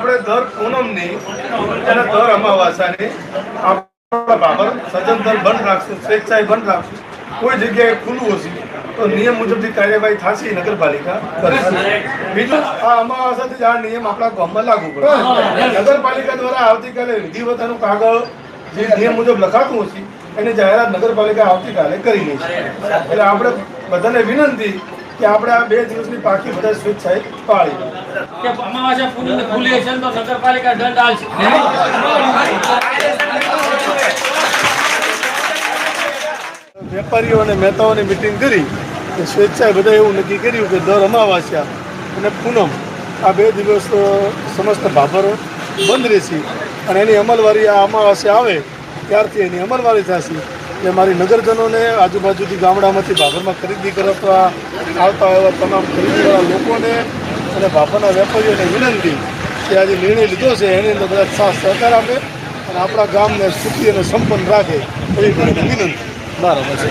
આપણે દર પૂનમની અને દર અમાવાસાની આપણા બાબર સજ્જન દળ બંધ રાખશું, સ્વેચ્છાએ બંધ રાખશું. કોઈ જગ્યાએ ખુલ્લું હશે તો નિયમ મુજબની કાર્યવાહી થશે, નગરપાલિકા કરશે. બીજું આ અમાવાસાથી જ આ નિયમ આપણા ગામમાં લાગુ પડે. નગરપાલિકા દ્વારા આવતીકાલે વિધિવતાનું કાગળ જે નિયમ મુજબ લખાતું હશે એની જાહેરાત નગરપાલિકા આવતીકાલે કરી લે છે. એટલે આપણે બધાને વિનંતી કે આપણે આ 2 દિવસની પાકી બધા સ્વેચ્છાએ પાળી કે અમાવાસ્યા ભૂલી છે તો નગરપાલિકા દંડ આલશે. વેપારીઓ અને મહેતાઓની મિટિંગ કરી કે સ્વેચ્છાએ બધા એવું નક્કી કર્યું કે દર અમાવાસ્યા અને પૂનમ આ 2 દિવસ સમસ્ત ભાભરો બંધ રહેશે અને એની અમલવારી આ અમાવાસ્યા આવે ત્યારથી એની અમલવારી થશે. એટલે મારી નગરજનોને આજુબાજુથી ગામડામાંથી ભાભરમાં ખરીદી કરવા આવતા એવા તમામ ખરીદીવાળા લોકોને અને ભાભરના વેપારીઓને વિનંતી કે આ જે નિર્ણય લીધો છે એની અંદર બધા સાથ સહકાર આપે અને આપણા ગામને સુખી અને સંપન્ન રાખે એવી વિનંતી. બરાબર છે.